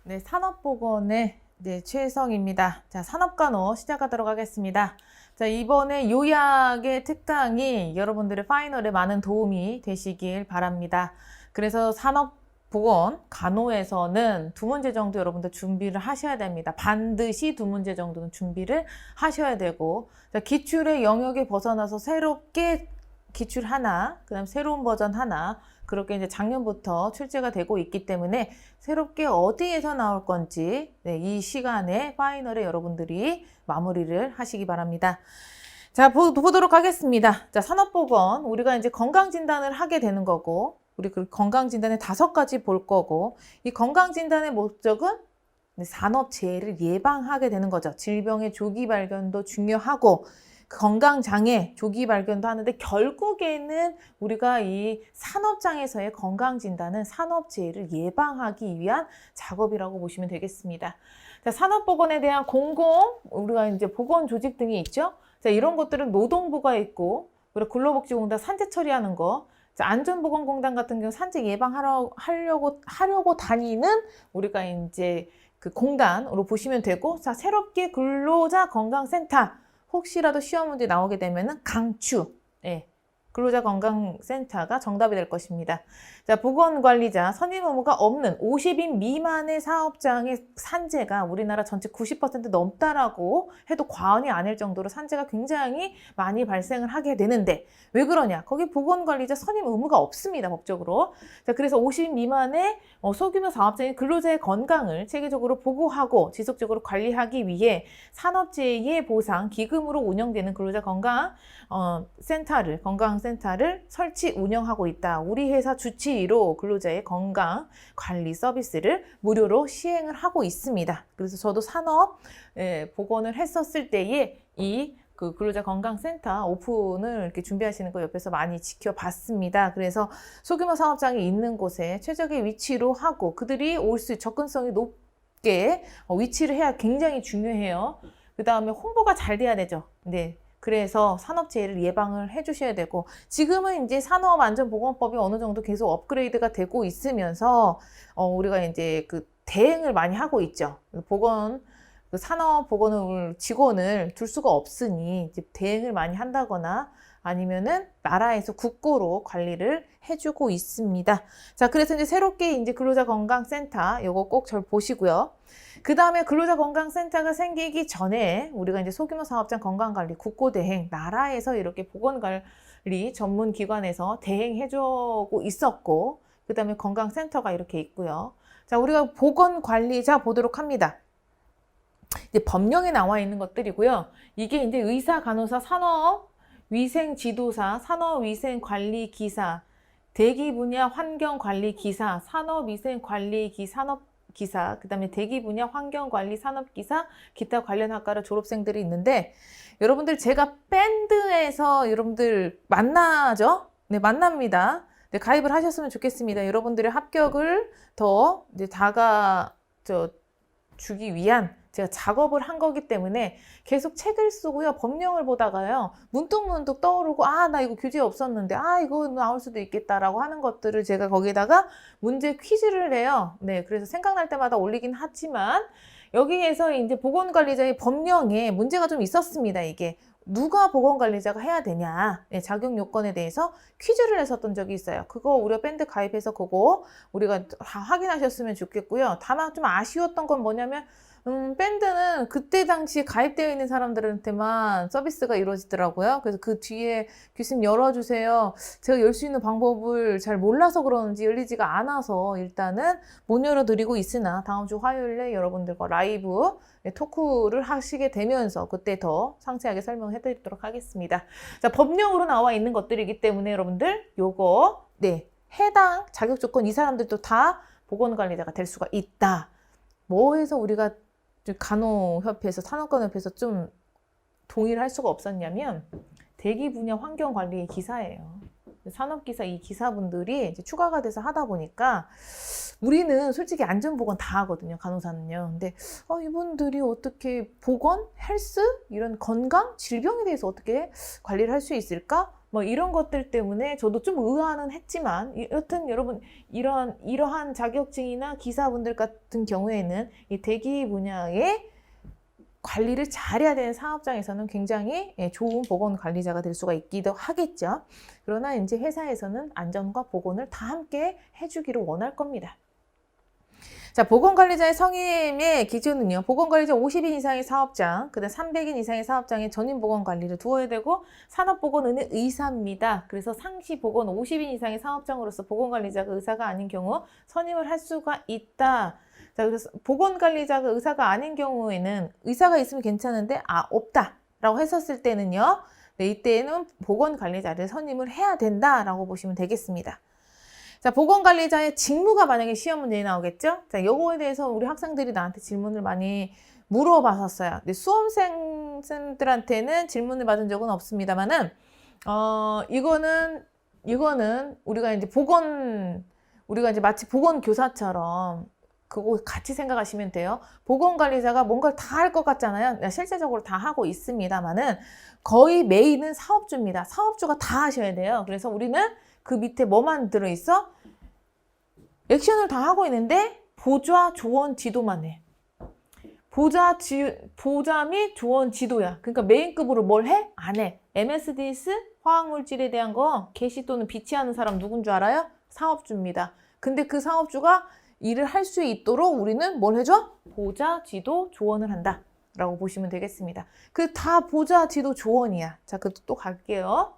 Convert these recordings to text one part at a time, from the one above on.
네, 산업보건의 최혜성입니다. 자, 산업간호 시작하도록 하겠습니다. 자, 이번에 요약의 특강이 여러분들의 파이널에 많은 도움이 되시길 바랍니다. 그래서 산업보건 간호에서는 2문제 정도 여러분들 준비를 하셔야 됩니다. 반드시 2문제 정도는 준비를 하셔야 되고, 자, 기출의 영역에 벗어나서 새롭게 기출 하나, 그 다음 새로운 버전 하나, 그렇게 이제 작년부터 출제가 되고 있기 때문에 새롭게 어디에서 나올 건지 이 시간에 파이널에 여러분들이 마무리를 하시기 바랍니다. 자, 보도록 하겠습니다. 자, 산업보건 우리가 이제 건강진단을 하게 되는 거고, 우리 그 건강진단에 5가지 볼 거고, 이 건강진단의 목적은 산업재해를 예방하게 되는 거죠. 질병의 조기 발견도 중요하고, 건강장애 조기 발견도 하는데 결국에는 우리가 이 산업장에서의 건강진단은 산업재해를 예방하기 위한 작업이라고 보시면 되겠습니다. 자, 산업보건에 대한 우리가 이제 보건조직 등이 있죠. 자, 이런 것들은 노동부가 있고, 그리고 근로복지공단 산재 처리하는 거, 자, 안전보건공단 같은 경우 산재 예방하려고 다니는 우리가 이제 그 공단으로 보시면 되고, 자, 새롭게 근로자 건강센터, 혹시라도 시험 문제 나오게 되면은 강추, 근로자 건강센터가 정답이 될 것입니다. 자, 보건관리자 선임 의무가 없는 50인 미만의 사업장의 산재가 우리나라 전체 90% 넘다라고 해도 과언이 아닐 정도로 산재가 굉장히 많이 발생을 하게 되는데, 왜 그러냐? 거기 보건관리자 선임 의무가 없습니다, 법적으로. 자, 그래서 50인 미만의 소규모 사업장의 근로자의 건강을 체계적으로 보고하고 지속적으로 관리하기 위해 산업재해 보상 기금으로 운영되는 근로자 건강센터를 설치 운영하고 있다. 우리 회사 주치의로 근로자의 건강 관리 서비스를 무료로 시행을 하고 있습니다. 그래서 저도 산업 보건을 했었을 때에 그 근로자 건강센터 오픈을 이렇게 준비하시는 거 옆에서 많이 지켜봤습니다. 그래서 소규모 사업장이 있는 곳에 최적의 위치로 하고 그들이 올 수 접근성이 높게 위치를 해야 굉장히 중요해요. 그 다음에 홍보가 잘 돼야 되죠. 네. 그래서 산업재해를 예방을 해주셔야 되고, 지금은 이제 산업안전보건법이 어느 정도 계속 업그레이드가 되고 있으면서 우리가 이제 그 대응을 많이 하고 있죠. 산업보건 직원을 둘 수가 없으니 이제 대응을 많이 한다거나 아니면은 나라에서 국고로 관리를 해주고 있습니다. 자, 그래서 이제 새롭게 이제 근로자 건강센터 요거 꼭 잘 보시고요. 그 다음에 근로자 건강센터가 생기기 전에 우리가 이제 소규모 사업장 건강관리 국고 대행, 나라에서 이렇게 보건관리 전문기관에서 대행해주고 있었고, 그 다음에 건강센터가 이렇게 있고요. 자, 우리가 보건관리자 보도록 합니다. 이제 법령에 나와 있는 것들이고요. 이게 이제 의사, 간호사, 산업위생지도사, 산업위생관리기사, 대기분야 환경관리기사, 산업위생관리기사, 그 다음에 대기분야 환경관리 산업기사, 기타 관련 학과를 졸업생들이 있는데, 여러분들 제가 밴드에서 여러분들 만나죠? 네, 만납니다. 네, 가입을 하셨으면 좋겠습니다. 여러분들의 합격을 더 이제 주기 위한 제가 작업을 한 거기 때문에 계속 책을 쓰고요. 법령을 보다가요. 문득문득 떠오르고, 나 이거 교재에 없었는데, 이거 나올 수도 있겠다라고 하는 것들을 제가 거기다가 문제 퀴즈를 내요. 네, 그래서 생각날 때마다 올리긴 하지만, 여기에서 이제 보건관리자의 법령에 문제가 좀 있었습니다. 이게. 누가 보건관리자가 해야 되냐, 자격 요건에 대해서 퀴즈를 했었던 적이 있어요. 그거 우리가 밴드 가입해서 그거 우리가 다 확인하셨으면 좋겠고요. 다만 좀 아쉬웠던 건 뭐냐면, 밴드는 그때 당시에 가입되어 있는 사람들한테만 서비스가 이루어지더라고요. 그래서 그 뒤에 교수님 열어주세요. 제가 열 수 있는 방법을 잘 몰라서 그런지 열리지가 않아서 일단은 못 열어드리고 있으나 다음 주 화요일에 여러분들과 라이브 토크를 하시게 되면서 그때 더 상세하게 설명해 드리도록 하겠습니다. 자, 법령으로 나와 있는 것들이기 때문에 여러분들 요거 해당 자격 조건 이 사람들도 다 보건관리자가 될 수가 있다. 뭐해서 우리가 간호협회에서 산업간호협회에서 좀 동의를 할 수가 없었냐면 대기 분야 환경관리 기사예요. 산업기사 이 기사분들이 이제 추가가 돼서 하다 보니까 우리는 솔직히 안전보건 다 하거든요. 간호사는요. 근데 이분들이 어떻게 보건, 헬스 이런 건강, 질병에 대해서 어떻게 관리를 할 수 있을까? 뭐 이런 것들 때문에 저도 좀 의아는 했지만 여튼 여러분 이러한 자격증이나 기사분들 같은 경우에는 이 대기 분야의 관리를 잘해야 되는 사업장에서는 굉장히 좋은 보건관리자가 될 수가 있기도 하겠죠. 그러나 이제 회사에서는 안전과 보건을 다 함께 해주기를 원할 겁니다. 자, 보건관리자의 성임의 기준은요. 보건관리자 50인 이상의 사업장, 그다음 300인 이상의 사업장에 전인보건관리를 두어야 되고 산업보건의는 의사입니다. 그래서 상시보건 50인 이상의 사업장으로서 보건관리자가 의사가 아닌 경우 선임을 할 수가 있다. 자, 그래서 보건관리자가 의사가 아닌 경우에는 의사가 있으면 괜찮은데 없다라고 했었을 때는요. 네, 이때는 보건관리자를 선임을 해야 된다라고 보시면 되겠습니다. 자, 보건관리자의 직무가 만약에 시험 문제에 나오겠죠? 자, 요거에 대해서 우리 학생들이 나한테 질문을 많이 물어봤었어요. 근데 수험생들한테는 질문을 받은 적은 없습니다만은, 이거는 우리가 이제 마치 보건교사처럼 그거 같이 생각하시면 돼요. 보건관리자가 뭔가를 다 할 것 같잖아요. 실제적으로 다 하고 있습니다만은 거의 메인은 사업주입니다. 사업주가 다 하셔야 돼요. 그래서 우리는 그 밑에 뭐만 들어있어? 액션을 다 하고 있는데 보좌, 조언, 지도만 해. 보좌 및 조언, 지도야. 그러니까 메인급으로 뭘 해? 안 해. MSDS 화학물질에 대한 거 개시 또는 비치하는 사람 누군 줄 알아요? 사업주입니다. 근데 그 사업주가 일을 할 수 있도록 우리는 뭘 해줘? 보좌, 지도, 조언을 한다. 라고 보시면 되겠습니다. 그 다 보좌, 지도, 조언이야. 자, 또 갈게요.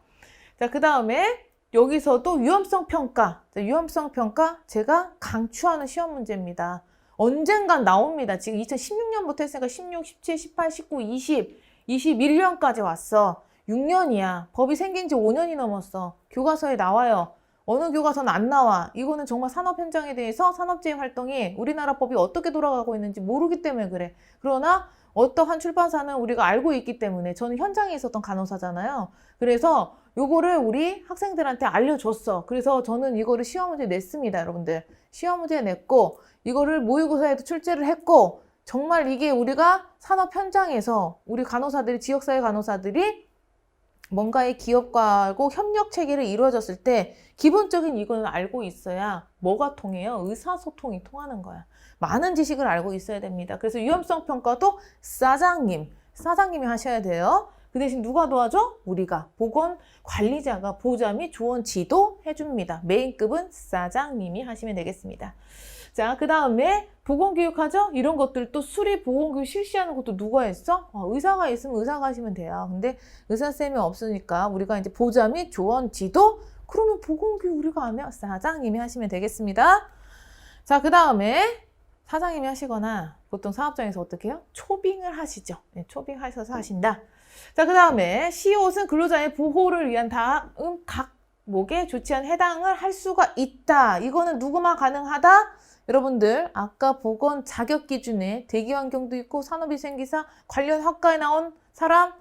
자, 그 다음에 여기서도 위험성 평가. 자, 위험성 평가 제가 강추하는 시험 문제입니다. 언젠간 나옵니다. 지금 2016년부터 했으니까 16, 17, 18, 19, 20, 21년까지 왔어. 6년이야. 법이 생긴 지 5년이 넘었어. 교과서에 나와요. 어느 교과서는 안 나와. 이거는 정말 산업 현장에 대해서 산업재해 활동이 우리나라 법이 어떻게 돌아가고 있는지 모르기 때문에 그래. 그러나 어떠한 출판사는 우리가 알고 있기 때문에 저는 현장에 있었던 간호사잖아요. 그래서 요거를 우리 학생들한테 알려줬어. 그래서 저는 이거를 시험 문제 냈습니다, 여러분들. 시험 문제 냈고 이거를 모의고사에도 출제를 했고 정말 이게 우리가 산업 현장에서 우리 간호사들이 지역사회 간호사들이 뭔가의 기업과하고 협력 체계를 이루어졌을 때 기본적인 이거는 알고 있어야 뭐가 통해요? 의사소통이 통하는 거야. 많은 지식을 알고 있어야 됩니다. 그래서 위험성 평가도 사장님이 하셔야 돼요. 그 대신 누가 도와줘? 우리가 보건관리자가 보좌 및 조언 지도 해줍니다. 메인급은 사장님이 하시면 되겠습니다. 자, 그 다음에 보건교육하죠? 이런 것들 또 수리 보건교육 실시하는 것도 누가 했어? 의사가 있으면 의사가 하시면 돼요. 근데 의사쌤이 없으니까 우리가 이제 보좌 및 조언 지도? 그러면 보건교육 우리가 안 해요. 사장님이 하시면 되겠습니다. 자, 그 다음에 사장님이 하시거나 보통 사업장에서 어떻게 해요? 초빙을 하시죠. 네, 초빙하셔서 하신다. 자, 그 다음에 시옷은 근로자의 보호를 위한 다음 각목에 조치한 해당을 할 수가 있다. 이거는 누구만 가능하다? 여러분들 아까 보건 자격 기준에 대기환경도 있고 산업위생기사 관련 학과에 나온 사람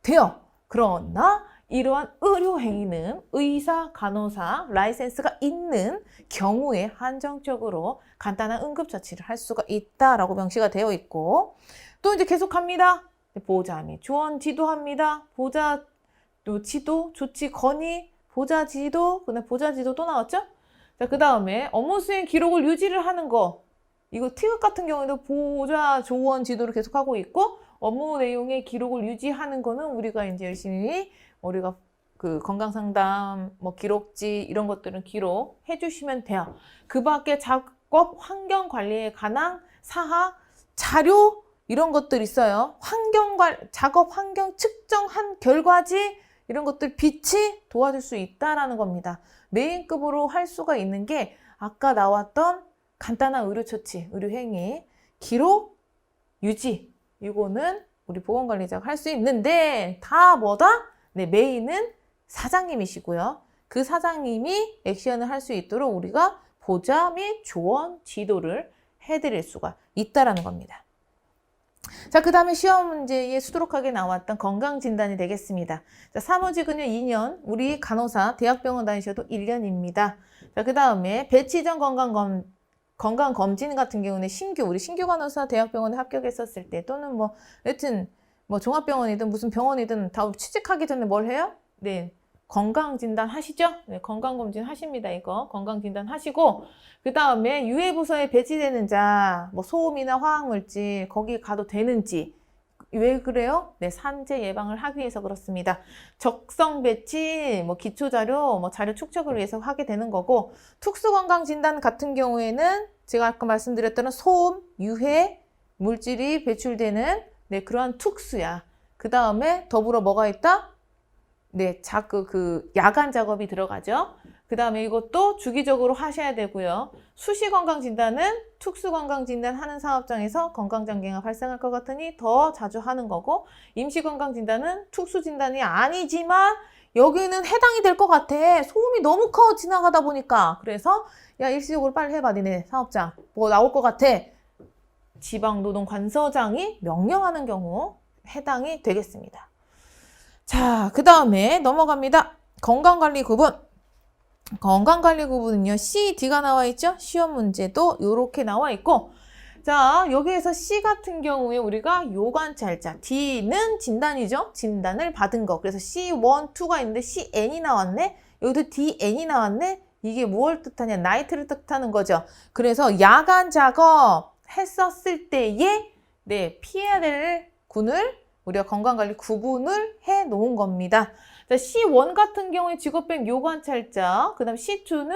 돼요. 그러나 이러한 의료행위는 의사, 간호사, 라이센스가 있는 경우에 한정적으로 간단한 응급처치를 할 수가 있다라고 명시가 되어 있고 또 이제 계속합니다. 보좌 및 조언 지도합니다. 보좌 지도, 조치 건의, 보좌 지도, 근데 보좌 지도 또 나왔죠? 자, 그 다음에 업무 수행 기록을 유지를 하는 거. 이거 티귿 같은 경우에도 보좌 조언 지도를 계속하고 있고 업무 내용의 기록을 유지하는 거는 우리가 이제 열심히 우리가 그 건강상담, 뭐 기록지 이런 것들은 기록해 주시면 돼요. 그 밖에 작업 환경 관리에 관한 사항, 자료 이런 것들 있어요. 작업 환경 측정한 결과지 이런 것들 빛이 도와줄 수 있다라는 겁니다. 메인급으로 할 수가 있는 게 아까 나왔던 간단한 의료처치, 의료행위, 기록, 유지 이거는 우리 보건관리자가 할 수 있는데 다 뭐다? 네, 메인은 사장님이시고요. 그 사장님이 액션을 할 수 있도록 우리가 보좌 및 조언, 지도를 해드릴 수가 있다라는 겁니다. 자, 그 다음에 시험 문제에 수두룩하게 나왔던 건강진단이 되겠습니다. 자, 사무직은요 2년, 우리 간호사 대학병원 다니셔도 1년입니다. 자, 그 다음에 배치 전 건강검진 같은 경우는 우리 신규 간호사 대학병원에 합격했었을 때 또는 여튼 종합병원이든 무슨 병원이든 다 취직하기 전에 뭘 해요? 네, 건강진단 하시죠? 네, 건강검진 하십니다. 이거 건강진단 하시고 그 다음에 유해부서에 배치되는 자, 뭐 소음이나 화학물질 거기 가도 되는지 왜 그래요? 네, 산재 예방을 하기 위해서 그렇습니다. 적성 배치, 뭐 기초자료, 뭐 자료 축적을 위해서 하게 되는 거고 특수건강진단 같은 경우에는 제가 아까 말씀드렸던 소음, 유해, 물질이 배출되는 네, 그러한 특수야. 그 다음에 더불어 뭐가 있다? 네, 야간 작업이 들어가죠. 그 다음에 이것도 주기적으로 하셔야 되고요. 수시건강진단은 특수건강진단 하는 사업장에서 건강장애가 발생할 것 같으니 더 자주 하는 거고, 임시건강진단은 특수진단이 아니지만 여기는 해당이 될 것 같아. 소음이 너무 커 지나가다 보니까. 그래서 야, 일시적으로 빨리 해봐 니네 사업장. 뭐 나올 것 같아. 지방노동관서장이 명령하는 경우 해당이 되겠습니다. 자, 그 다음에 넘어갑니다. 건강관리 구분. 건강관리 구분은요, C, D가 나와 있죠? 시험 문제도 이렇게 나와 있고, 자, 여기에서 C 같은 경우에 우리가 요관찰자, D는 진단이죠? 진단을 받은 거. 그래서 C1, 2가 있는데 CN이 나왔네? 여기도 DN이 나왔네? 이게 무엇을 뜻하냐? 나이트를 뜻하는 거죠. 그래서 야간 작업 했었을 때에 네, 피해야 될 군을 우리가 건강관리 구분을 해 놓은 겁니다. 자, C1 같은 경우에 직업병 요관찰자, 그 다음 C2는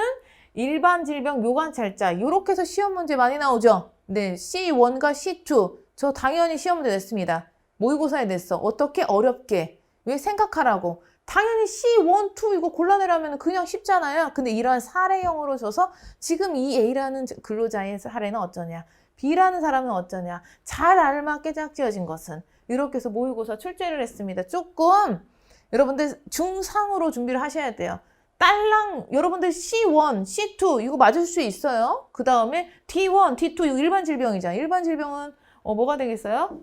일반 질병 요관찰자, 이렇게 해서 시험 문제 많이 나오죠. 네, C1과 C2, 저 당연히 시험 문제 냈습니다. 모의고사에 냈어. 어떻게? 어렵게. 왜? 생각하라고. 당연히 C1, 2 이거 골라내라면 그냥 쉽잖아요. 근데 이러한 사례형으로 줘서 지금 이 A라는 근로자의 사례는 어쩌냐, B라는 사람은 어쩌냐, 잘 알맞게 짝지어진 것은 이렇게 해서 모의고사 출제를 했습니다. 조금 여러분들 중상으로 준비를 하셔야 돼요. 딸랑 여러분들 C1, C2 이거 맞을 수 있어요. 그 다음에 D1, D2 이거 일반 질병이잖아. 일반 질병은 뭐가 되겠어요?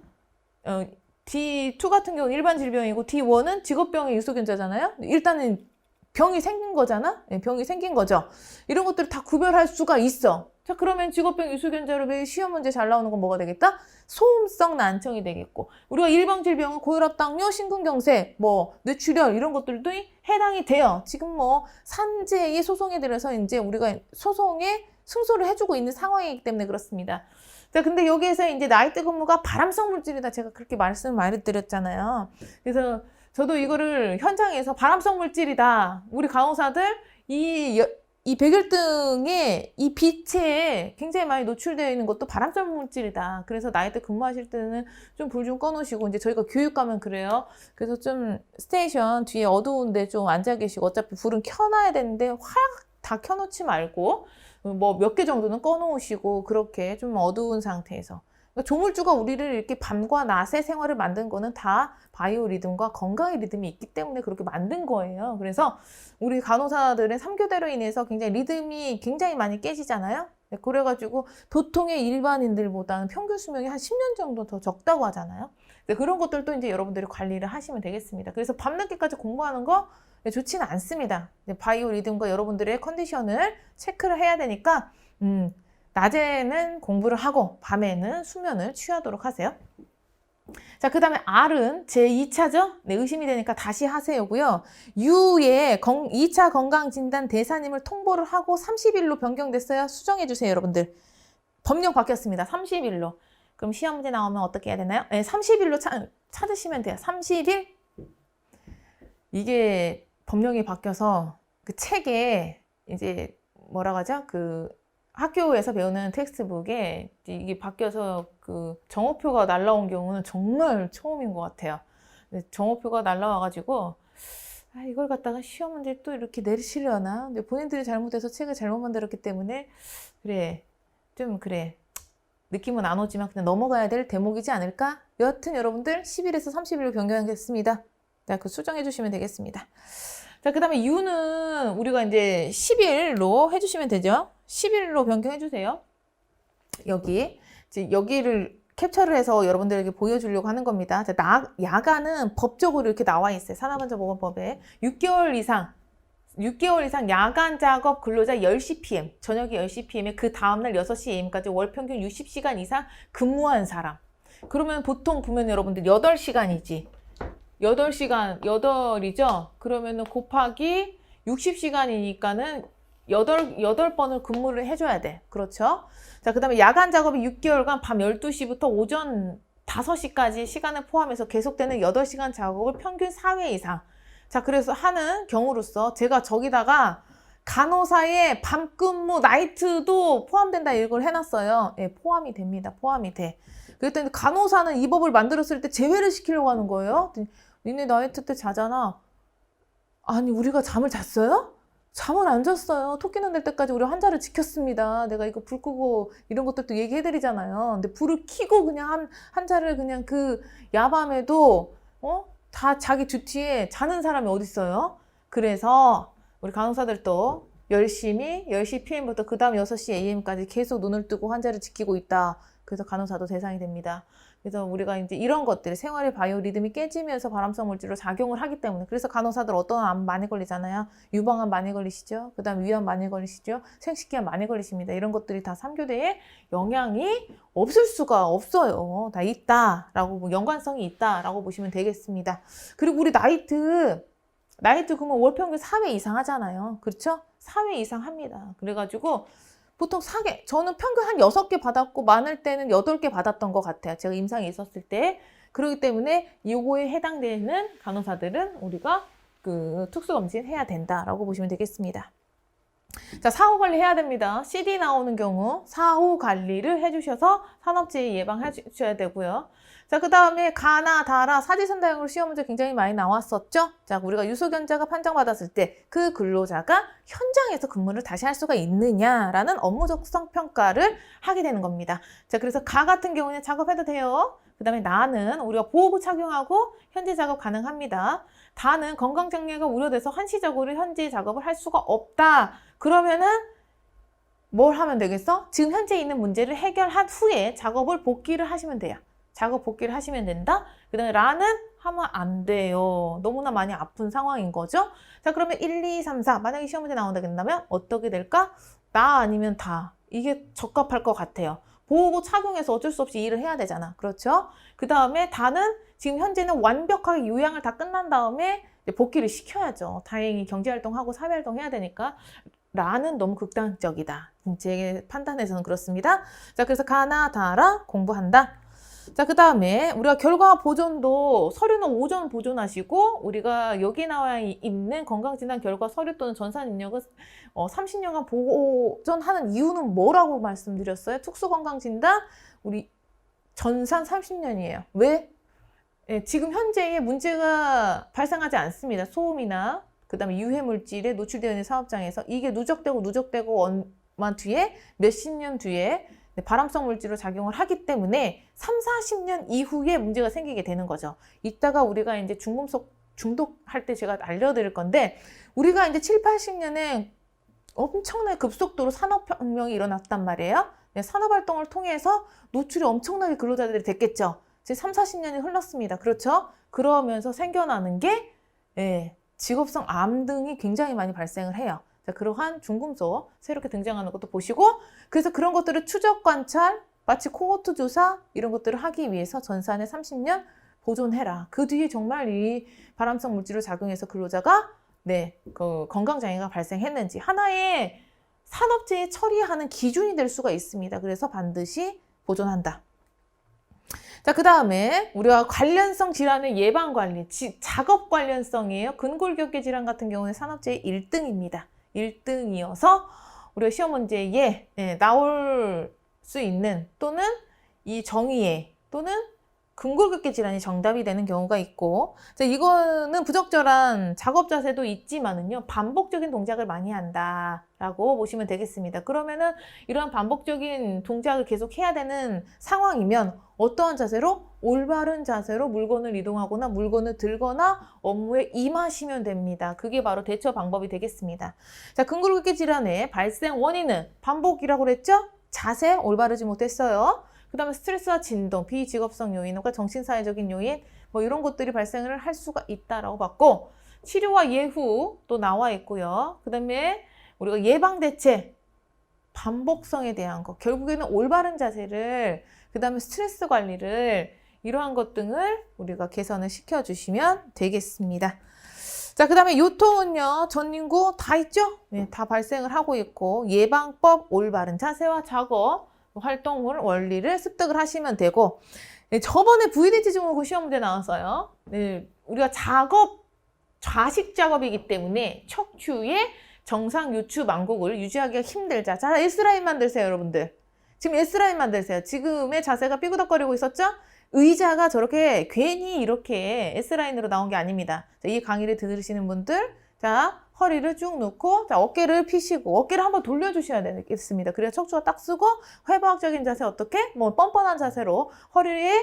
D2 같은 경우는 일반 질병이고 D1은 직업병의 유소견자잖아요. 일단은 병이 생긴 거잖아. 병이 생긴 거죠. 이런 것들을 다 구별할 수가 있어. 자, 그러면 직업병 유소견자로 매일 시험 문제 잘 나오는 건 뭐가 되겠다? 소음성 난청이 되겠고, 우리가 일반 질병은 고혈압, 당뇨, 심근경색, 뭐 뇌출혈 이런 것들도 해당이 돼요. 지금 뭐 산재의 소송에 들어서 이제 우리가 소송에 승소를 해주고 있는 상황이기 때문에 그렇습니다. 자, 근데 여기에서 이제 나이트 근무가 발암성 물질이다. 제가 그렇게 말씀을 많이 드렸잖아요. 그래서 저도 이거를 현장에서 발암성 물질이다. 우리 간호사들 이 백열등의 이 빛에 굉장히 많이 노출되어 있는 것도 발암성 물질이다. 그래서 나이트 근무하실 때는 좀 불 좀 꺼놓으시고, 이제 저희가 교육 가면 그래요. 그래서 좀 스테이션 뒤에 어두운데 좀 앉아 계시고, 어차피 불은 켜놔야 되는데 확 다 켜놓지 말고 뭐 몇 개 정도는 꺼놓으시고, 그렇게 좀 어두운 상태에서. 그러니까 조물주가 우리를 이렇게 밤과 낮의 생활을 만든 거는 다 바이오 리듬과 건강의 리듬이 있기 때문에 그렇게 만든 거예요. 그래서 우리 간호사들의 3교대로 인해서 굉장히 리듬이 굉장히 많이 깨지잖아요. 그래가지고 보통의 일반인들보다는 평균 수명이 한 10년 정도 더 적다고 하잖아요. 그런 것들도 이제 여러분들이 관리를 하시면 되겠습니다. 그래서 밤늦게까지 공부하는 거 좋지는 않습니다. 바이오 리듬과 여러분들의 컨디션을 체크를 해야 되니까 낮에는 공부를 하고 밤에는 수면을 취하도록 하세요. 자, 그 다음에 R은 제2차죠? 네, 의심이 되니까 다시 하세요고요. U의 2차 건강진단 대사님을 통보를 하고 30일로 변경됐어요. 수정해 주세요, 여러분들. 법령 바뀌었습니다. 30일로. 그럼 시험 문제 나오면 어떻게 해야 되나요? 네, 30일로 찾으시면 돼요. 30일. 이게 법령이 바뀌어서 그 책에 이제 뭐라고 하죠? 그 학교에서 배우는 텍스트북에 이게 바뀌어서 그 정오표가 날라온 경우는 정말 처음인 것 같아요. 정오표가 날라와가지고 이걸 갖다가 시험 문제 또 이렇게 내리시려나? 근데 본인들이 잘못해서 책을 잘못 만들었기 때문에 그래 느낌은 안 오지만 그냥 넘어가야 될 대목이지 않을까? 여하튼 여러분들 10일에서 30일로 변경하겠습니다. 자, 그 수정해 주시면 되겠습니다. 자, 그 다음에 U는 우리가 이제 10일로 해주시면 되죠. 10일로 변경해 주세요. 여기를 캡처를 해서 여러분들에게 보여주려고 하는 겁니다. 자, 야간은 법적으로 이렇게 나와 있어요. 산업안전보건법에 6개월 이상 야간 작업 근로자 10시 PM, 저녁에 10시 PM에 그 다음날 6시 AM까지 월 평균 60시간 이상 근무한 사람. 그러면 보통 보면 여러분들 8시간이지. 8시간, 8이죠? 그러면은 곱하기 60시간이니까는 8번을 근무를 해줘야 돼. 그렇죠? 자, 그 다음에 야간 작업이 6개월간 밤 12시부터 오전 5시까지 시간을 포함해서 계속되는 8시간 작업을 평균 4회 이상. 자, 그래서 하는 경우로서 제가 저기다가 간호사의 밤근무 나이트도 포함된다 이걸 해놨어요. 예, 포함이 됩니다. 포함이 돼. 그랬더니 간호사는 이 법을 만들었을 때 제외를 시키려고 하는 거예요. 니네 나이트 때 자잖아. 아니, 우리가 잠을 잤어요? 잠을 안 잤어요. 토끼는 될 때까지 우리 환자를 지켰습니다. 내가 이거 불 끄고 이런 것들도 얘기해드리잖아요. 근데 불을 켜고 그냥 환자를 그냥 그 야밤에도 다 자기 듀티에 자는 사람이 어딨어요? 그래서 우리 간호사들도 열심히 10시 PM부터 그 다음 6시 AM까지 계속 눈을 뜨고 환자를 지키고 있다. 그래서 간호사도 대상이 됩니다. 그래서 우리가 이제 이런 것들이 생활의 바이오 리듬이 깨지면서 발암성 물질로 작용을 하기 때문에 그래서 간호사들 어떤 암 많이 걸리잖아요. 유방암 많이 걸리시죠. 그 다음 위암 많이 걸리시죠. 생식기암 많이 걸리십니다. 이런 것들이 다 3교대에 영향이 없을 수가 없어요. 다 있다라고 연관성이 있다라고 보시면 되겠습니다. 그리고 우리 나이트 그러면 월 평균 4회 이상 하잖아요. 그렇죠? 4회 이상 합니다. 그래가지고 보통 4개, 저는 평균 한 6개 받았고 많을 때는 8개 받았던 것 같아요. 제가 임상이 있었을 때. 그렇기 때문에 이거에 해당되는 간호사들은 우리가 그 특수검진 해야 된다라고 보시면 되겠습니다. 자, 사후 관리 해야 됩니다. CD 나오는 경우 사후 관리를 해주셔서 산업재해 예방해 주셔야 되고요. 자, 그 다음에 가나, 다라, 사지선다형으로 시험 문제 굉장히 많이 나왔었죠? 자, 우리가 유소견자가 판정받았을 때 그 근로자가 현장에서 근무를 다시 할 수가 있느냐라는 업무적성 평가를 하게 되는 겁니다. 자, 그래서 가 같은 경우는 작업해도 돼요. 그 다음에 나는 우리가 보호구 착용하고 현재 작업 가능합니다. 다는 건강장애가 우려돼서 한시적으로 현재 작업을 할 수가 없다. 그러면은 뭘 하면 되겠어? 지금 현재 있는 문제를 해결한 후에 작업을 복귀를 하시면 돼요. 작업 복귀를 하시면 된다. 그 다음에 라는 하면 안 돼요. 너무나 많이 아픈 상황인 거죠. 자, 그러면 1, 2, 3, 4 만약에 시험 문제 나온다 된다면 어떻게 될까? 나 아니면 다. 이게 적합할 것 같아요. 보호구 착용해서 어쩔 수 없이 일을 해야 되잖아. 그렇죠? 그 다음에 다는 지금 현재는 완벽하게 요양을 다 끝난 다음에 복귀를 시켜야죠. 다행히 경제활동하고 사회활동 해야 되니까. 라는 너무 극단적이다. 제 판단에서는 그렇습니다. 자, 그래서 가나, 다라 공부한다. 자, 그 다음에 우리가 결과 보존도 서류는 오전 보존하시고 우리가 여기 나와 있는 건강진단 결과 서류 또는 전산 입력은 30년간 보존하는 이유는 뭐라고 말씀드렸어요? 특수건강진단 우리 전산 30년이에요. 왜? 예, 지금 현재의 문제가 발생하지 않습니다. 소음이나 그 다음에 유해물질에 노출되어 있는 사업장에서 이게 누적되고 얼마 뒤에 몇십 년 뒤에 발암성 물질로 작용을 하기 때문에 3, 40년 이후에 문제가 생기게 되는 거죠. 이따가 우리가 이제 중금속 중독할 때 제가 알려드릴 건데 우리가 이제 7, 80년에 엄청나게 급속도로 산업혁명이 일어났단 말이에요. 산업활동을 통해서 노출이 엄청나게 근로자들이 됐겠죠. 이제 3, 40년이 흘렀습니다. 그렇죠? 그러면서 생겨나는 게 직업성 암 등이 굉장히 많이 발생을 해요. 자, 그러한 중금속 새롭게 등장하는 것도 보시고 그래서 그런 것들을 추적 관찰, 마치 코호트 조사 이런 것들을 하기 위해서 전산에 30년 보존해라. 그 뒤에 정말 이 발암성 물질로 작용해서 근로자가 그 건강장애가 발생했는지 하나의 산업재해 처리하는 기준이 될 수가 있습니다. 그래서 반드시 보존한다. 자, 그 다음에 우리가 관련성 질환의 예방관리, 작업 관련성이에요. 근골격계 질환 같은 경우는 산업재해 1등입니다. 1등이어서 우리가 시험 문제에 나올 수 있는 또는 이 정의에 또는 근골격계 질환이 정답이 되는 경우가 있고 자, 이거는 부적절한 작업 자세도 있지만은요 반복적인 동작을 많이 한다라고 보시면 되겠습니다. 그러면은 이런 반복적인 동작을 계속 해야 되는 상황이면 어떠한 자세로? 올바른 자세로 물건을 이동하거나 물건을 들거나 업무에 임하시면 됩니다. 그게 바로 대처 방법이 되겠습니다. 자, 근골격계 질환의 발생 원인은 반복이라고 그랬죠? 자세 올바르지 못했어요. 그 다음에 스트레스와 진동, 비직업성 요인과 정신사회적인 요인 뭐 이런 것들이 발생을 할 수가 있다라고 봤고 치료와 예후 또 나와 있고요. 그 다음에 우리가 예방대책, 반복성에 대한 거 결국에는 올바른 자세를 그 다음에 스트레스 관리를 이러한 것 등을 우리가 개선을 시켜주시면 되겠습니다. 자, 그 다음에 요통은요, 전 인구 다 있죠? 네, 다 발생을 하고 있고, 예방법, 올바른 자세와 작업, 활동을, 원리를 습득을 하시면 되고, 네, 저번에 VDT 증후군 시험 문제 나왔어요. 네, 우리가 좌식 작업이기 때문에 척추의 정상 유추 망곡을 유지하기가 힘들자. 자, S라인 만드세요, 여러분들. 지금 S라인 만드세요. 지금의 자세가 삐그덕거리고 있었죠? 의자가 저렇게 괜히 이렇게 S라인으로 나온 게 아닙니다. 자, 이 강의를 들으시는 분들, 자, 허리를 쭉 놓고, 자, 어깨를 펴시고, 어깨를 한번 돌려주셔야 되겠습니다. 그래야 척추가 딱 쓰고, 회복적인 자세 어떻게? 뭐, 뻔뻔한 자세로 허리에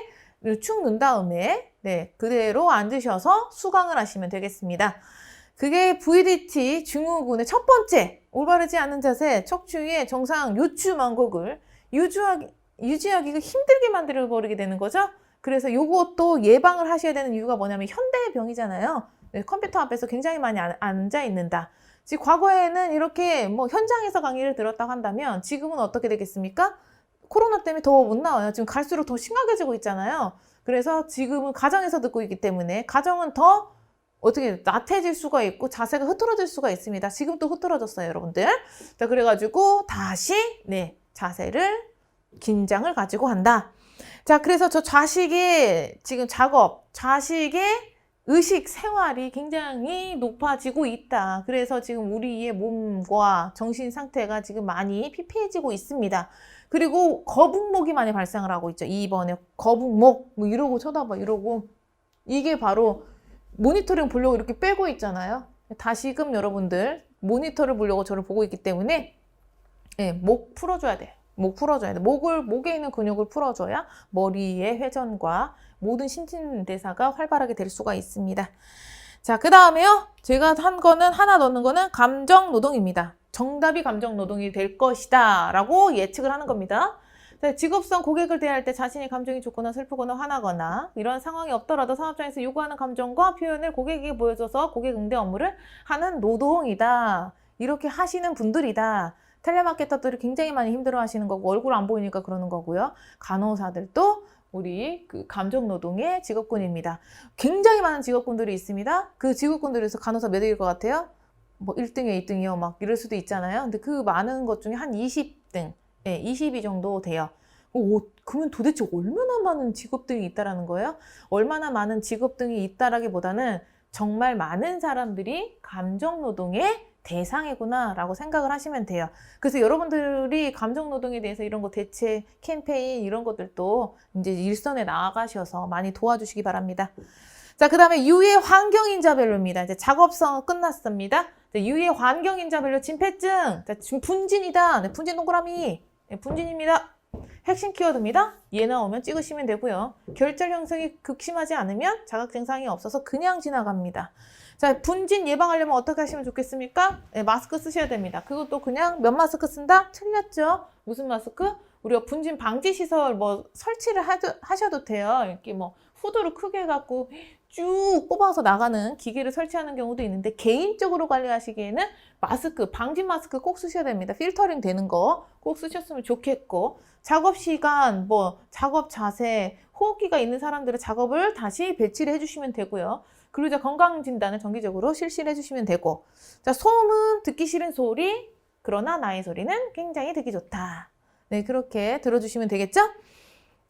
축 넣은 다음에, 네, 그대로 앉으셔서 수강을 하시면 되겠습니다. 그게 VDT 증후군의 첫 번째, 올바르지 않은 자세, 척추의 정상 요추 망곡을 유지하기가 힘들게 만들어버리게 되는 거죠. 그래서 요것도 예방을 하셔야 되는 이유가 뭐냐면 현대의 병이잖아요. 네, 컴퓨터 앞에서 굉장히 많이 앉아 있는다. 지금 과거에는 이렇게 뭐 현장에서 강의를 들었다고 한다면 지금은 어떻게 되겠습니까? 코로나 때문에 더 못 나와요. 지금 갈수록 더 심각해지고 있잖아요. 그래서 지금은 가정에서 듣고 있기 때문에 가정은 더 어떻게 나태해질 수가 있고 자세가 흐트러질 수가 있습니다. 지금 또 흐트러졌어요, 여러분들. 자, 그래가지고 다시 네, 자세를 긴장을 가지고 한다. 자, 그래서 저 좌식의 지금 좌식의 의식 생활이 굉장히 높아지고 있다. 그래서 지금 우리의 몸과 정신 상태가 지금 많이 피폐해지고 있습니다. 그리고 거북목이 많이 발생을 하고 있죠. 2번에 거북목 뭐 이러고 쳐다봐 이러고 이게 바로 모니터링 보려고 이렇게 빼고 있잖아요. 다시금 여러분들 모니터를 보려고 저를 보고 있기 때문에 네, 목 풀어줘야 돼. 목 풀어줘야 돼. 목에 있는 근육을 풀어줘야 머리의 회전과 모든 신진대사가 활발하게 될 수가 있습니다. 자, 그 다음에요. 제가 한 거는 하나 넣는 거는 감정노동입니다. 정답이 감정노동이 될 것이다 라고 예측을 하는 겁니다. 자, 직업성 고객을 대할 때 자신이 감정이 좋거나 슬프거나 화나거나 이런 상황이 없더라도 사업장에서 요구하는 감정과 표현을 고객에게 보여줘서 고객 응대 업무를 하는 노동이다. 이렇게 하시는 분들이다. 텔레마케터들이 굉장히 많이 힘들어 하시는 거고 얼굴 안 보이니까 그러는 거고요. 간호사들도 우리 그 감정노동의 직업군입니다. 굉장히 많은 직업군들이 있습니다. 그 직업군들에서 간호사 몇 등일 것 같아요? 뭐 1등이요, 2등이요, 막 이럴 수도 있잖아요. 근데 그 많은 것 중에 한 20등, 네, 20위 정도 돼요. 그러면 도대체 얼마나 많은 직업등이 있다라는 거예요? 얼마나 많은 직업등이 있다라기보다는 정말 많은 사람들이 감정노동의 대상이구나 라고 생각을 하시면 돼요. 그래서 여러분들이 감정노동에 대해서 이런 거 대체 캠페인 이런 것들도 이제 일선에 나가셔서 많이 도와주시기 바랍니다. 자, 그 다음에 유해 환경인자별로입니다. 이제 작업성은 끝났습니다. 자, 유해 환경인자별로 진폐증. 자, 지금 분진이다. 네, 분진 동그라미. 네, 분진입니다. 핵심 키워드입니다. 얘 나오면 찍으시면 되고요. 결절 형성이 극심하지 않으면 자각 증상이 없어서 그냥 지나갑니다. 자, 분진 예방하려면 어떻게 하시면 좋겠습니까? 네, 마스크 쓰셔야 됩니다. 그것도 그냥 면 마스크 쓴다? 틀렸죠? 무슨 마스크? 우리가 분진 방지 시설 뭐 설치를 하셔도 돼요. 이렇게 뭐 후드를 크게 해갖고 쭉 뽑아서 나가는 기계를 설치하는 경우도 있는데 개인적으로 관리하시기에는 마스크, 방진 마스크 꼭 쓰셔야 됩니다. 필터링 되는 거 꼭 쓰셨으면 좋겠고 작업 시간, 뭐 작업 자세, 호흡기가 있는 사람들의 작업을 다시 배치를 해주시면 되고요. 그리고 이제 건강진단을 정기적으로 실시를 해주시면 되고 자, 소음은 듣기 싫은 소리, 그러나 나의 소리는 굉장히 듣기 좋다. 네, 그렇게 들어주시면 되겠죠?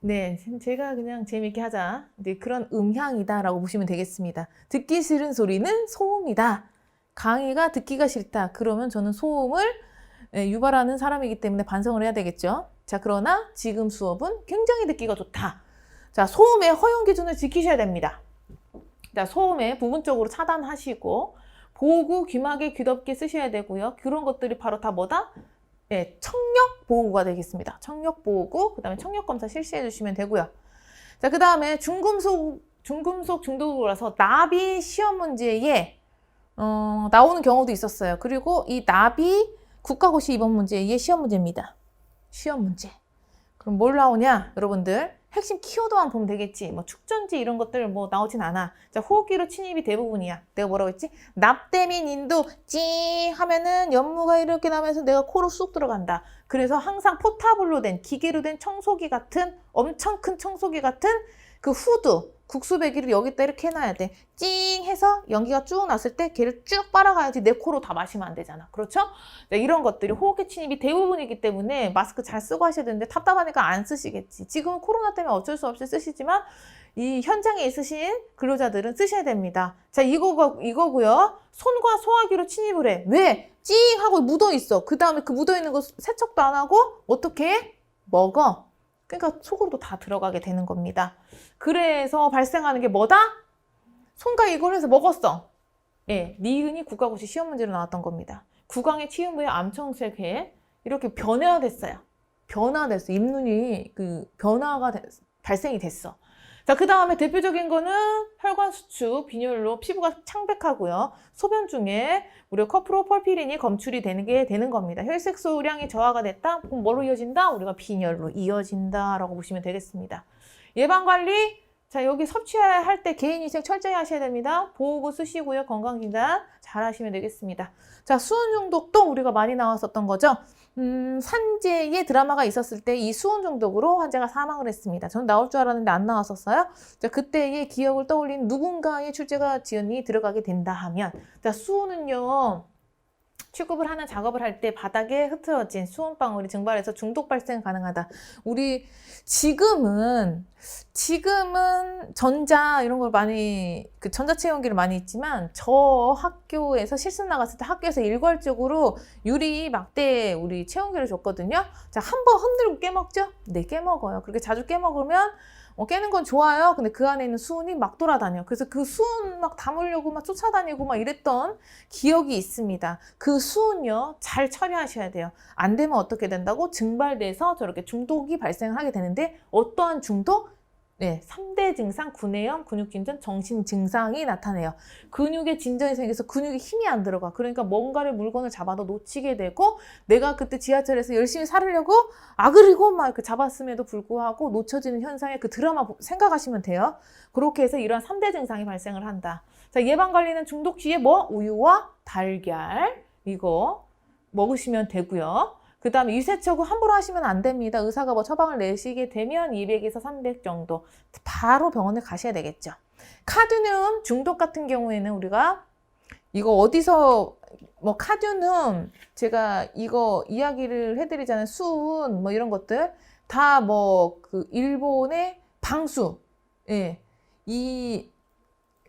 네, 제가 그냥 재밌게 하자. 이제 그런 음향이다라고 보시면 되겠습니다. 듣기 싫은 소리는 소음이다. 강의가 듣기가 싫다. 그러면 저는 소음을 유발하는 사람이기 때문에 반성을 해야 되겠죠. 자, 그러나 지금 수업은 굉장히 듣기가 좋다. 자, 소음의 허용 기준을 지키셔야 됩니다. 자, 소음에 부분적으로 차단하시고 보호구 귀마개 귀덮개 쓰셔야 되고요. 그런 것들이 바로 다 뭐다? 네, 청력 보호구가 되겠습니다. 청력 보호구, 그 다음에 청력 검사 실시해 주시면 되고요. 자, 그 다음에 중금속 중독으로라서 나비 시험 문제에 나오는 경우도 있었어요. 그리고 이 나비 국가고시 2번 문제의 시험 문제입니다. 시험 문제. 그럼 뭘 나오냐, 여러분들? 핵심 키워드만 보면 되겠지. 뭐 축전지 이런 것들 뭐 나오진 않아. 자, 호흡기로 침입이 대부분이야. 내가 뭐라고 했지? 납땜인 인도 찌 하면은 연무가 이렇게 나면서 내가 코로 쑥 들어간다. 그래서 항상 포타블로 된 기계로 된 청소기 같은 엄청 큰 청소기 같은 그 후드, 국수배기를 여기다 이렇게 해놔야 돼. 찡 해서 연기가 쭉 났을 때 걔를 쭉 빨아가야지 내 코로 다 마시면 안 되잖아. 그렇죠? 네, 이런 것들이 호흡기 침입이 대부분이기 때문에 마스크 잘 쓰고 하셔야 되는데 답답하니까 안 쓰시겠지. 지금은 코로나 때문에 어쩔 수 없이 쓰시지만 이 현장에 있으신 근로자들은 쓰셔야 됩니다. 자, 이거고요. 손과 소화기로 침입을 해. 왜? 찡 하고 묻어 있어. 그 다음에 그 묻어 있는 거 세척도 안 하고 어떻게 해? 먹어. 그러니까 속으로도 다 들어가게 되는 겁니다. 그래서 발생하는 게 뭐다? 손과 이걸 해서 먹었어. 예, 니은이 국가고시 시험 문제로 나왔던 겁니다. 구강의 치음부의 암청색회 이렇게 변화됐어요. 변화됐어. 잇눈이 변화가 발생이 됐어. 자, 그 다음에 대표적인 거는 혈관 수축, 빈혈로 피부가 창백하고요. 소변 중에 우리가 커프로폴피린이 검출이 되는 겁니다. 혈색소량이 저하가 됐다? 그럼 뭐로 이어진다? 우리가 빈혈로 이어진다라고 보시면 되겠습니다. 예방관리, 자, 여기 섭취할 때 개인위생 철저히 하셔야 됩니다. 보호구 쓰시고요. 건강진단 잘 하시면 되겠습니다. 자, 수은 중독도 우리가 많이 나왔었던 거죠. 산재의 드라마가 있었을 때 이 수은 중독으로 환자가 사망을 했습니다. 저는 나올 줄 알았는데 안 나왔었어요. 자, 그때의 기억을 떠올린 누군가의 출제가 지연이 들어가게 된다 하면, 자, 수은은요, 취급을 하는 작업을 할 때 바닥에 흐트러진 수은방울이 증발해서 중독 발생 가능하다. 우리 지금은 전자 이런 걸 많이 전자체온기를 많이 있지만 저 학교에서 실습 나갔을 때 학교에서 일괄적으로 유리 막대 우리 체온기를 줬거든요. 자, 한번 흔들고 깨먹죠? 네, 깨먹어요. 그렇게 자주 깨먹으면 깨는 건 좋아요. 근데 그 안에 있는 수은이 막 돌아다녀. 그래서 그 수은 막 담으려고 막 쫓아다니고 막 이랬던 기억이 있습니다. 그 수은요, 잘 처리하셔야 돼요. 안 되면 어떻게 된다고? 증발돼서 저렇게 중독이 발생하게 되는데 어떠한 중독? 네, 3대 증상, 구내염, 근육진전, 정신증상이 나타나요. 근육에 진전이 생겨서 근육에 힘이 안 들어가. 그러니까 뭔가를 물건을 잡아도 놓치게 되고 내가 그때 지하철에서 열심히 살으려고 아그리고 막 이렇게 잡았음에도 불구하고 놓쳐지는 현상의 그 드라마 생각하시면 돼요. 그렇게 해서 이러한 3대 증상이 발생을 한다. 자, 예방관리는 중독 시에 우유와 달걀 이거 먹으시면 되고요. 그 다음에 유세척은 함부로 하시면 안 됩니다. 의사가 처방을 내시게 되면 200에서 300 정도 바로 병원에 가셔야 되겠죠. 카드뮴 중독 같은 경우에는 우리가 이거 어디서 카드뮴 제가 이거 이야기를 해드리잖아요. 수은 이런 것들 다 일본의 방수 이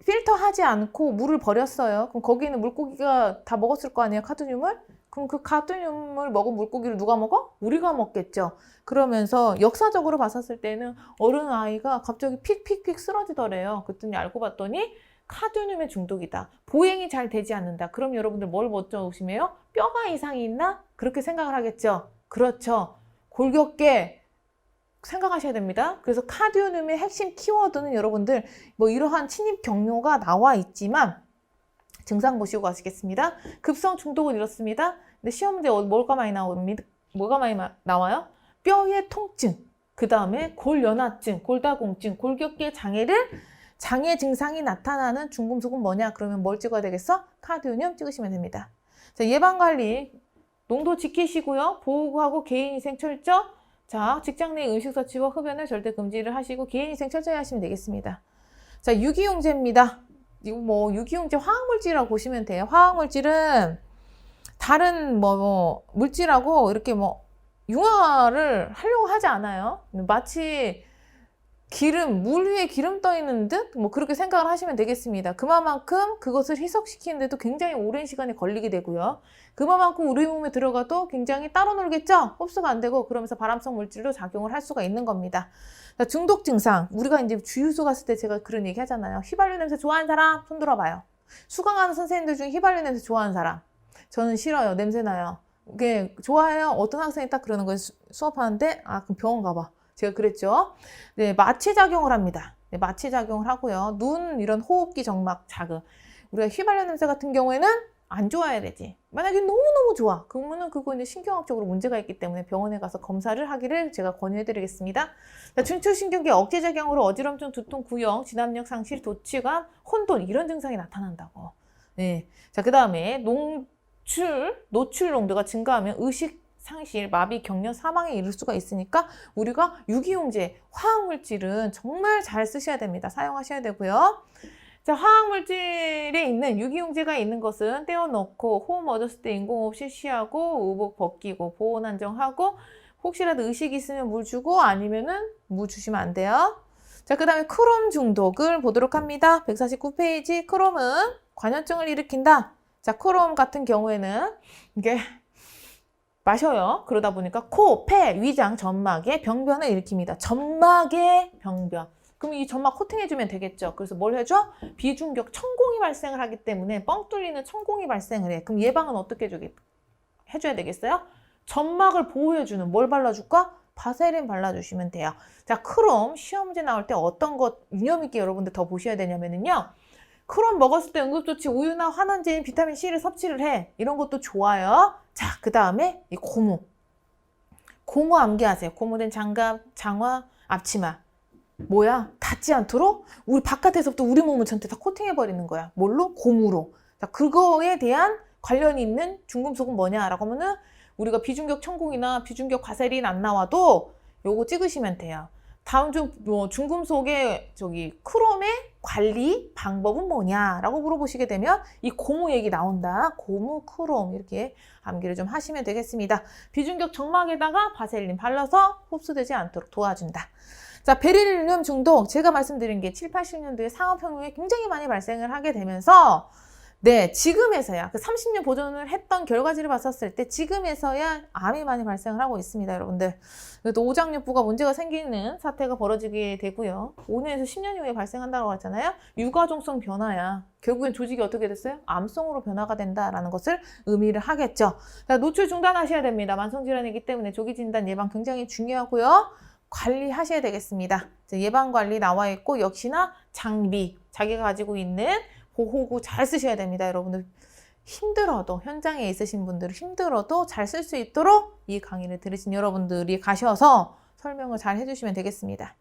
필터 하지 않고 물을 버렸어요. 그럼 거기는 물고기가 다 먹었을 거 아니에요, 카드뮴을? 그럼 그 카드뮴을 먹은 물고기를 누가 먹어? 우리가 먹겠죠. 그러면서 역사적으로 봤었을 때는 어른 아이가 갑자기 픽픽픽 쓰러지더래요. 그랬더니 알고 봤더니 카드뮴의 중독이다. 보행이 잘 되지 않는다. 그럼 여러분들 뭘 먼저 의심해요? 뼈가 이상이 있나? 그렇게 생각을 하겠죠. 그렇죠. 골격계 생각하셔야 됩니다. 그래서 카드뮴의 핵심 키워드는 여러분들 이러한 침입 경로가 나와 있지만 증상 보시고 가시겠습니다. 급성 중독은 이렇습니다. 근데 시험 문제 뭐가 많이 나와요? 뼈의 통증, 그 다음에 골연화증, 골다공증, 골격계 장애 증상이 나타나는 중금속은 뭐냐? 그러면 뭘 찍어야 되겠어? 카드뮴 찍으시면 됩니다. 자, 예방관리 농도 지키시고요. 보호구하고 개인위생 철저. 자, 직장 내 음식 섭취와 흡연을 절대 금지를 하시고 개인위생 철저히 하시면 되겠습니다. 자, 유기용제입니다. 이거 유기용제 화학물질이라고 보시면 돼요. 화학물질은 다른 물질하고 이렇게 융화를 하려고 하지 않아요. 마치 물 위에 기름 떠 있는 듯 그렇게 생각을 하시면 되겠습니다. 그만큼 그것을 희석시키는데도 굉장히 오랜 시간이 걸리게 되고요. 그만큼 우리 몸에 들어가도 굉장히 따로 놀겠죠? 흡수가 안 되고 그러면서 발암성 물질로 작용을 할 수가 있는 겁니다. 자, 중독 증상. 우리가 이제 주유소 갔을 때 제가 그런 얘기 하잖아요. 휘발유 냄새 좋아하는 사람 손 들어봐요. 수강하는 선생님들 중에 휘발유 냄새 좋아하는 사람. 저는 싫어요. 냄새 나요. 이게 좋아해요. 어떤 학생이 딱 그러는 거예요. 수업하는데 그럼 병원 가봐. 제가 그랬죠. 네, 마취 작용을 합니다. 네, 마취 작용을 하고요. 눈 이런 호흡기 정막 자극. 우리가 휘발유 냄새 같은 경우에는 안 좋아야 되지. 만약에 너무너무 좋아. 그러면은 그거 이제 신경학적으로 문제가 있기 때문에 병원에 가서 검사를 하기를 제가 권유해드리겠습니다. 중추신경계 억제작용으로 어지럼증, 두통, 구역, 진압력 상실, 도취감, 혼돈 이런 증상이 나타난다고. 네. 자, 그 다음에 노출 농도가 증가하면 의식 상실, 마비, 경련, 사망에 이를 수가 있으니까 우리가 유기용제, 화학물질은 정말 잘 쓰셔야 됩니다. 사용하셔야 되고요. 자, 화학물질에 있는 유기용제가 있는 것은 떼어놓고 호흡 얻었을 때 인공호흡 실시하고 의복 벗기고 보온 안정하고 혹시라도 의식이 있으면 물 주고 아니면은 물 주시면 안 돼요. 자, 그 다음에 크롬 중독을 보도록 합니다. 149페이지. 크롬은 관연증을 일으킨다. 자, 크롬 같은 경우에는 이게 마셔요. 그러다 보니까 코, 폐, 위장, 점막에 병변을 일으킵니다. 점막의 병변. 그럼 이 점막 코팅해주면 되겠죠. 그래서 뭘 해줘? 비중격 천공이 발생을 하기 때문에 뻥 뚫리는 천공이 발생을 해. 그럼 예방은 어떻게 해줘야 되겠어요? 점막을 보호해주는 뭘 발라줄까? 바세린 발라주시면 돼요. 자, 크롬 시험 문제 나올 때 어떤 것 유념 있게 여러분들 더 보셔야 되냐면요. 크롬 먹었을 때 응급조치 우유나 환원제인 비타민 C를 섭취를 해. 이런 것도 좋아요. 자, 그 다음에 이 고무. 고무 암기하세요. 고무된 장갑, 장화, 앞치마. 뭐야? 닿지 않도록 우리 바깥에서부터 우리 몸을 전체 다 코팅해버리는 거야. 뭘로? 고무로. 자, 그거에 대한 관련이 있는 중금속은 뭐냐라고 하면은 우리가 비중격 천공이나 비중격 과세린 안 나와도 요거 찍으시면 돼요. 다음 중금속의 크롬의 관리 방법은 뭐냐라고 물어보시게 되면 이 고무 얘기 나온다. 고무, 크롬 이렇게 암기를 좀 하시면 되겠습니다. 비중격 점막에다가 바셀린 발라서 흡수되지 않도록 도와준다. 자, 베릴륨 중독 제가 말씀드린 게 7, 80년도에 상업혁명에 굉장히 많이 발생을 하게 되면서 네, 지금에서야 30년 보존을 했던 결과지를 봤었을 때 지금에서야 암이 많이 발생을 하고 있습니다, 여러분들. 그래도 오장육부가 문제가 생기는 사태가 벌어지게 되고요. 5년에서 10년 이후에 발생한다고 했잖아요. 유가종성 변화야. 결국엔 조직이 어떻게 됐어요? 암성으로 변화가 된다라는 것을 의미를 하겠죠. 자, 노출 중단하셔야 됩니다. 만성질환이기 때문에 조기 진단 예방 굉장히 중요하고요. 관리하셔야 되겠습니다. 예방관리 나와 있고 역시나 장비, 자기가 가지고 있는 보호구 잘 쓰셔야 됩니다. 여러분들 힘들어도 현장에 있으신 분들은 힘들어도 잘 쓸 수 있도록 이 강의를 들으신 여러분들이 가셔서 설명을 잘 해주시면 되겠습니다.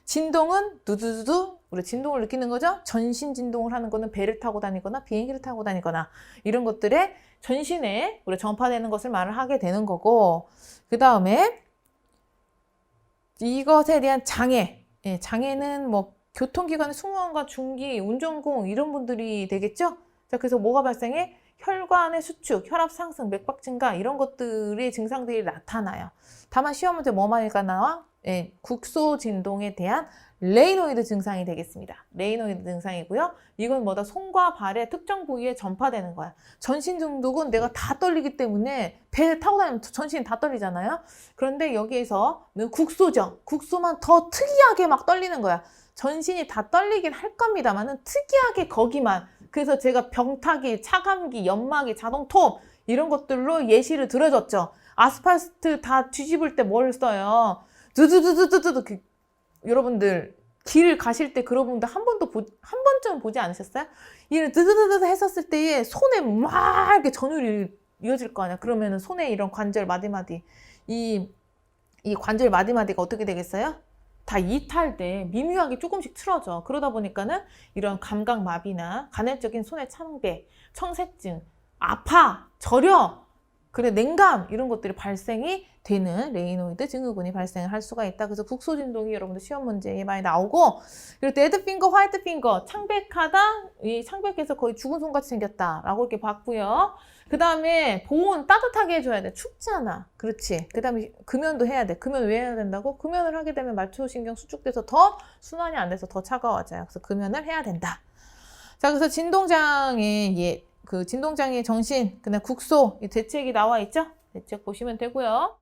진동은 두두두두 우리 진동을 느끼는 거죠. 전신 진동을 하는 거는 배를 타고 다니거나 비행기를 타고 다니거나 이런 것들에 전신에 우리 전파되는 것을 말을 하게 되는 거고 그 다음에 이것에 대한 장애, 장애는 뭐 교통기관의 승무원과 중기, 운전공 이런 분들이 되겠죠? 자, 그래서 뭐가 발생해? 혈관의 수축, 혈압 상승, 맥박 증가 이런 것들의 증상들이 나타나요. 다만 시험 문제 뭐가 나와? 국소 진동에 대한 레이노이드 증상이 되겠습니다. 레이노이드 증상이고요. 이건 뭐다? 손과 발의 특정 부위에 전파되는 거야. 전신 중독은 내가 다 떨리기 때문에 배 타고 다니면 전신이 다 떨리잖아요. 그런데 여기에서는 국소죠. 국소만 더 특이하게 막 떨리는 거야. 전신이 다 떨리긴 할 겁니다만은 특이하게 거기만. 그래서 제가 병타기, 차감기, 연마기, 자동톱 이런 것들로 예시를 들어줬죠. 아스팔트 다 뒤집을 때 뭘 써요? 두두두두두두. 여러분들 길 가실 때 그런 분들 한 번쯤 보지 않으셨어요? 이런 드드드드 했었을 때에 손에 막 이렇게 전율이 이어질 거 아니야. 그러면은 손에 이런 관절 마디마디 이 관절 마디마디가 어떻게 되겠어요? 다 이탈돼 미묘하게 조금씩 틀어져. 그러다 보니까는 이런 감각마비나 간헐적인 손의 창배, 청색증, 아파, 저려, 그래 냉감 이런 것들이 발생이 되는 레이노이드 증후군이 발생을 할 수가 있다. 그래서 국소진동이 여러분들 시험 문제에 많이 나오고 그리고 레드핑거, 화이트핑거 창백하다. 이 창백해서 거의 죽은 손같이 생겼다라고 이렇게 봤고요. 그 다음에 보온 따뜻하게 해줘야 돼. 춥잖아. 그렇지. 그 다음에 금연도 해야 돼. 금연 왜 해야 된다고? 금연을 하게 되면 말초신경 수축돼서 더 순환이 안 돼서 더 차가워져요. 그래서 금연을 해야 된다. 자, 그래서 진동장애, 진동장애 정신, 그다음 국소, 이 대책이 나와 있죠? 대책 보시면 되고요.